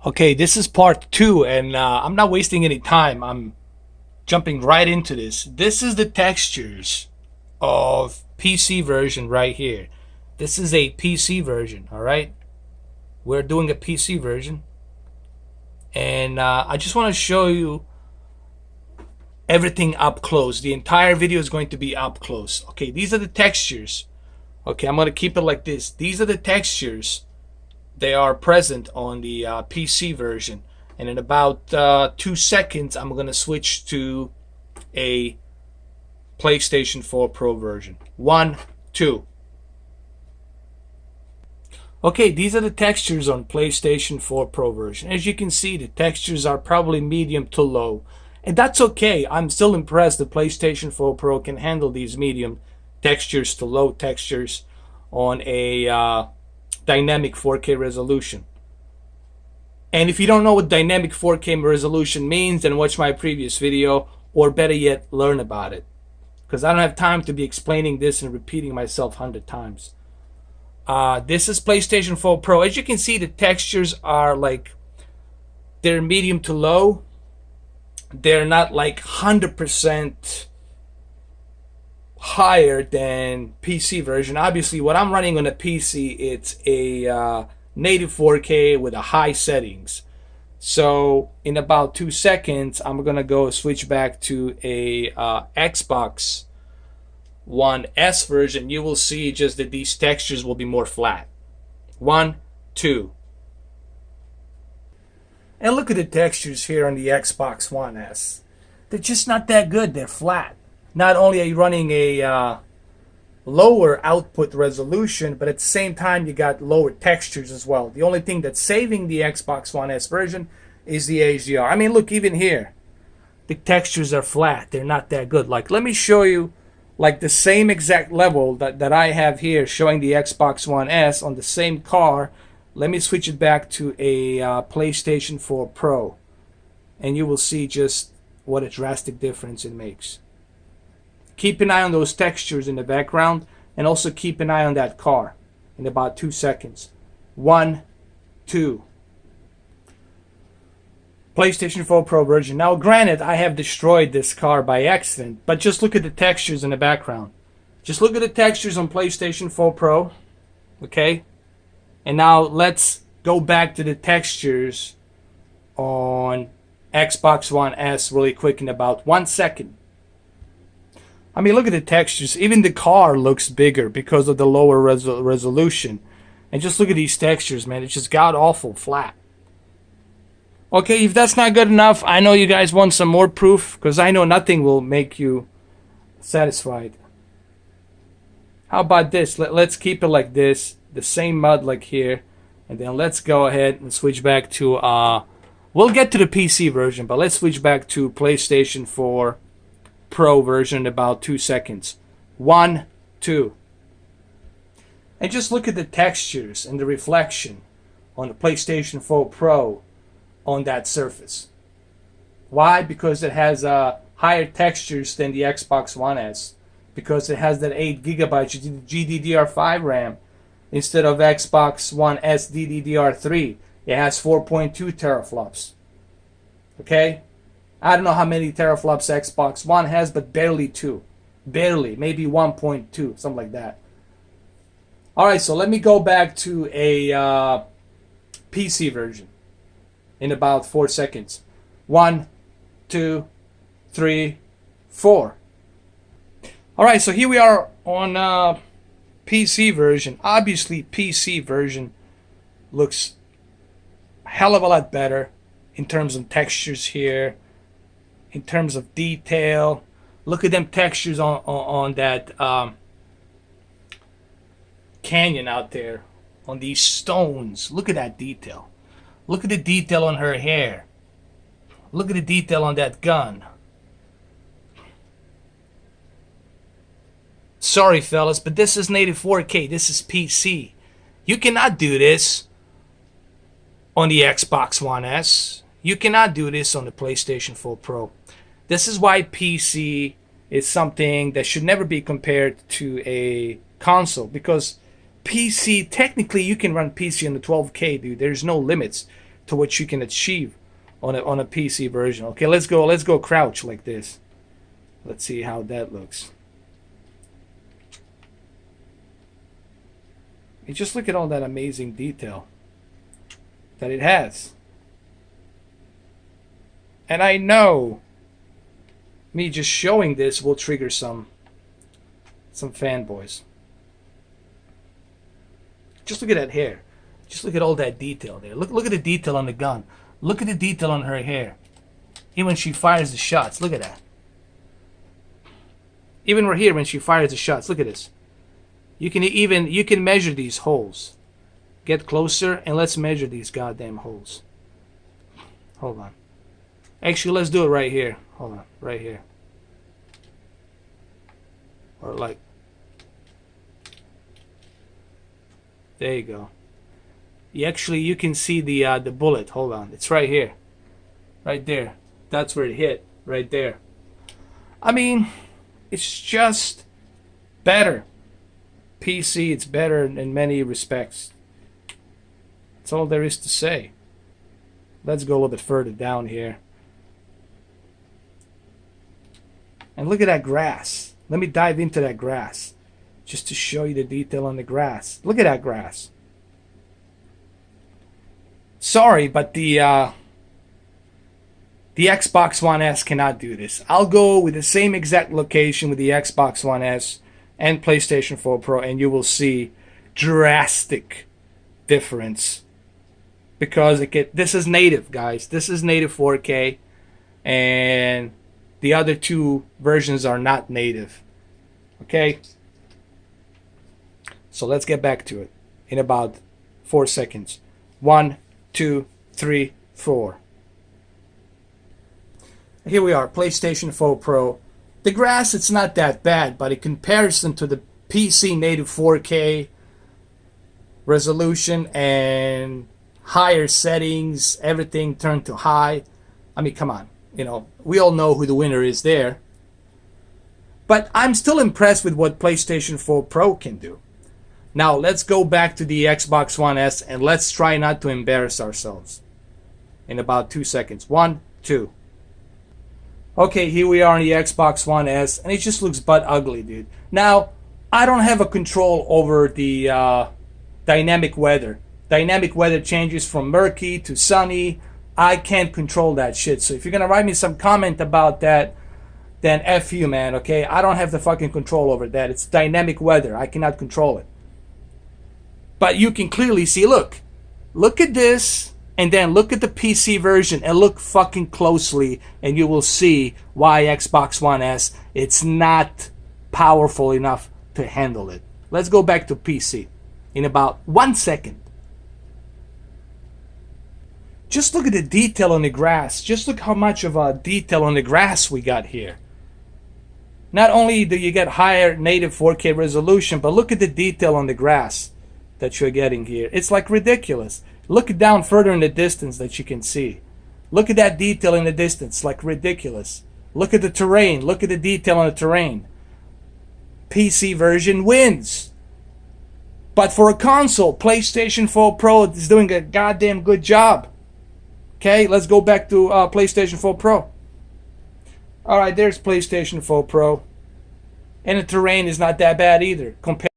Okay, this is part two, and I'm not wasting any time. I'm jumping right into this. This is the textures of PC version right here. This is a PC version, all right? We're doing a PC version, and I just want to show you everything up close. The entire video is going to be up close. Okay, these are the textures. Okay, I'm going to keep it like this. These are the textures. They are present on the PC version, and in about 2 seconds I'm going to switch to a PlayStation 4 Pro version. 1, 2. Okay, these are the textures on PlayStation 4 Pro version. As you can see, the textures are probably medium to low, and that's okay. I'm still impressed that PlayStation 4 Pro can handle these medium textures to low textures on a dynamic 4K resolution. And if you don't know what dynamic 4K resolution means, then watch my previous video, or better yet, learn about it, because I don't have time to be explaining this and repeating myself 100 times. This is PlayStation 4 Pro. As you can see, the textures are like, they're medium to low. They're not like 100% higher than PC version. Obviously, what I'm running on a PC, it's a native 4K with a high settings. So in about 2 seconds, I'm gonna go switch back to a Xbox One S version. You will see just that these textures will be more flat. 1, 2. And look at the textures here on the Xbox One S. They're just not that good. They're flat. Not only are you running a lower output resolution, but at the same time you got lower textures as well. The only thing that's saving the Xbox One S version is the HDR. I mean, look, even here, the textures are flat. They're not that good. Like, let me show you like the same exact level that I have here showing the Xbox One S on the same car. Let me switch it back to a PlayStation 4 Pro, and you will see just what a drastic difference it makes. Keep an eye on those textures in the background, and also keep an eye on that car in about 2 seconds. 1, 2. PlayStation 4 Pro version. Now, granted, I have destroyed this car by accident, but just look at the textures in the background. Just look at the textures on PlayStation 4 Pro, okay? And now let's go back to the textures on Xbox One S really quick in about 1 second. I mean, look at the textures. Even the car looks bigger because of the lower resolution. And just look at these textures, man. It's just god-awful flat. Okay, if that's not good enough, I know you guys want some more proof, because I know nothing will make you satisfied. How about this? Let's keep it like this. The same mud like here. And then let's go ahead and switch back to... we'll get to the PC version, but let's switch back to PlayStation 4 Pro version in about 2 seconds. 1, 2. And just look at the textures and the reflection on the PlayStation 4 Pro on that surface. Why? Because it has higher textures than the Xbox One S, because it has that 8GB GDDR5 RAM instead of Xbox One S DDR3. It has 4.2 teraflops. Okay? I don't know how many teraflops Xbox One has, but barely 2. Barely. Maybe 1.2. Something like that. Alright, so let me go back to a PC version in about 4 seconds. 1, 2, 3, 4. Alright, so here we are on PC version. Obviously, PC version looks a hell of a lot better in terms of textures here. In terms of detail, look at them textures on that canyon out there, on these stones. Look at that detail. Look at the detail on her hair. Look at the detail on that gun. Sorry, fellas, but this is native 4K. This is PC. You cannot do this on the Xbox One S. You cannot do this on the PlayStation 4 Pro. This is why PC is something that should never be compared to a console, because PC, technically you can run PC on the 12K, dude. There's no limits. to what you can achieve on a PC version. Okay, let's go crouch like this. Let's see how that looks. You just look at all that amazing detail that it has. And I know me just showing this will trigger some fanboys. Just look at that hair. Just look at all that detail there. Look at the detail on the gun. Look at the detail on her hair. Even when she fires the shots, look at that. Even right here when she fires the shots, look at this. You can measure these holes. Get closer and let's measure these goddamn holes. Hold on. Actually, let's do it right here. Hold on, right here. Or like, there you go. You can see the bullet. Hold on, it's right here, right there. That's where it hit, right there. I mean, it's just better. PC, it's better in many respects. That's all there is to say. Let's go a little bit further down here. And look at that grass. Let me dive into that grass just to show you the detail on the grass. Look at that grass. Sorry, but the Xbox One S cannot do this. I'll go with the same exact location with the Xbox One S and PlayStation 4 Pro, and you will see drastic difference because this is native, guys. This is native 4K, and the other two versions are not native. Okay? So let's get back to it in about 4 seconds. 1, 2, 3, 4. Here we are, PlayStation 4 Pro. The grass, it's not that bad, but in comparison to the PC native 4K resolution and higher settings, everything turned to high. I mean, come on. You know, we all know who the winner is there. But I'm still impressed with what PlayStation 4 Pro can do. Now, let's go back to the Xbox One S and let's try not to embarrass ourselves. In about 2 seconds. 1, 2. Okay, here we are on the Xbox One S, and it just looks butt ugly, dude. Now, I don't have a control over the dynamic weather. Dynamic weather changes from murky to sunny. I can't control that shit. So if you're gonna write me some comment about that, then F you, man, okay? I don't have the fucking control over that. It's dynamic weather. I cannot control it. But you can clearly see, look at this, and then look at the PC version, and look fucking closely, and you will see why Xbox One S, it's not powerful enough to handle it. Let's go back to PC in about 1 second. Just look at the detail on the grass. Just look how much of a detail on the grass we got here. Not only do you get higher native 4K resolution, but look at the detail on the grass that you're getting here. It's like ridiculous. Look down further in the distance that you can see. Look at that detail in the distance, like ridiculous. Look at the terrain. Look at the detail on the terrain. PC version wins. But for a console, PlayStation 4 Pro is doing a goddamn good job. Okay, let's go back to PlayStation 4 Pro. Alright, there's PlayStation 4 Pro. And the terrain is not that bad either. Compared